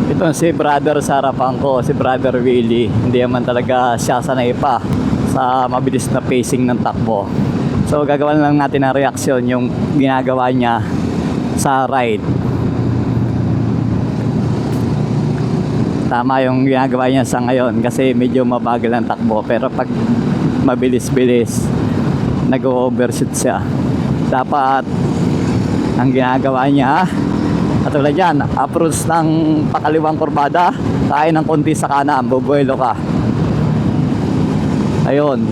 Ito si brother sa harapan ko, si brother Willie. Hindi naman talaga siya sanay pa sa mabilis na pacing ng takbo. So gagawan lang natin ng reaksyon yung ginagawa niya sa ride. Tama yung ginagawa niya sa ngayon kasi medyo mabagal ang takbo. Pero pag mabilis-bilis, nag-overshoot siya. Dapat ang ginagawa niya, katulad yan, approach ng pakaliwang kurbada, kain ng konti sa kanan, bubuelo ka. Ayun.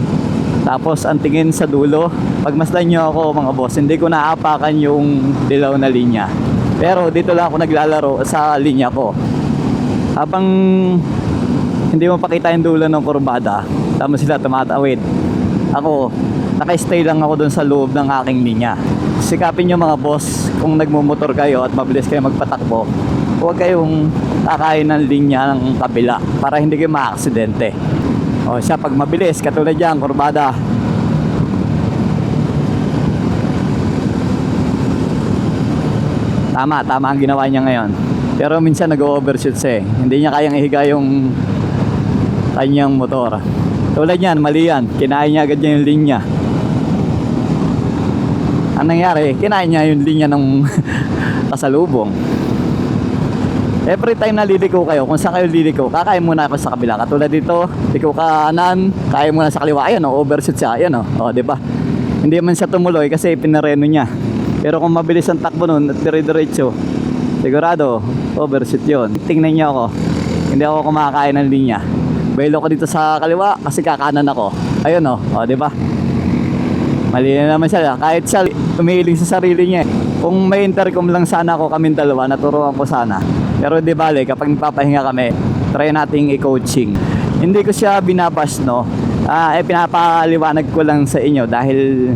Tapos ang tingin sa dulo, pagmasdan nyo ako mga boss, hindi ko naapakan yung dilaw na linya. Pero dito lang ako naglalaro sa linya ko. Habang hindi mo pakita yung dulo ng kurbada, tapos sila tumatawid, ako, naka-stay lang ako dun sa loob ng aking linya. Sikapin nyo mga boss, kung nagmumotor kayo at mabilis kayo magpatakbo, huwag kayong kakain ng linya ng kabila para hindi kayo maaksidente. O siya pag mabilis, katulad yan, kurbada. Tama ang ginawa niya ngayon. Pero minsan nag-overshoot siya eh. Hindi niya kayang ihiga yung kanyang motor. Tulad yan, mali yan. Kinain niya agad yung linya. Ang nangyari, kinain niya yung linya ng kasalubong. Every time na liliko kayo, kung saan kayo liliko, kakain muna ako sa kabila. Katulad dito, liko kanan, kain muna sa kaliwa. Ayan o, overshoot siya. Ayan o, diba? Hindi man siya tumuloy kasi pinareno niya. Pero kung mabilis ang takbo nun at dire-diretso, sigurado, overshoot yun. Tingnan niyo ako, hindi ako kumakain ng linya. Bailo ko dito sa kaliwa kasi kakanan ako. Ayun o, diba? Mali na naman siya. Kahit siya umiiling sa sarili niya. Kung may intercom lang sana ako kaming dalawa, naturuan ko sana. Pero di bale, kapag nagpapahinga kami, try nating i-coaching. Hindi ko siya binabash, no? Pinapaliwanag ko lang sa inyo dahil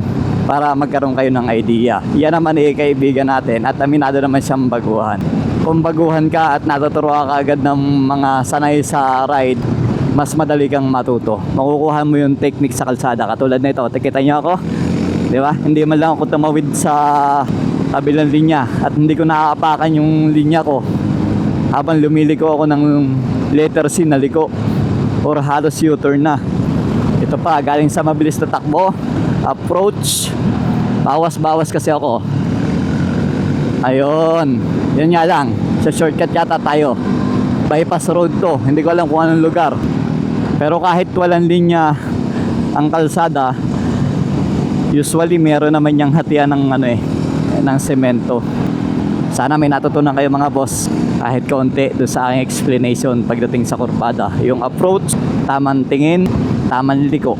para magkaroon kayo ng idea. Yan naman kaibigan natin at aminado naman siyang baguhan. Kung baguhan ka at natuturuan ka agad ng mga sanay sa ride, mas madali kang matuto. Makukuha mo yung technique sa kalsada. Katulad nito, tikita niyo ako. Di ba? Hindi man lang ako tumawid sa kabilang linya at hindi ko nakakapakan yung linya ko habang lumiliko ako ng letter C na liko or halos U-turn na. Ito pa, galing sa mabilis na takbo, approach, bawas-bawas kasi ako. Ayun, yun nga lang, sa shortcut yata tayo, bypass road to, hindi ko alam kung anong lugar. Pero kahit walang linya ang kalsada, usually meron naman yung hatian ng ng semento. Sana may natutunan kayo mga boss kahit kaunti doon sa aking explanation pagdating sa kurbada. Yung approach, tamang tingin, tamang liko.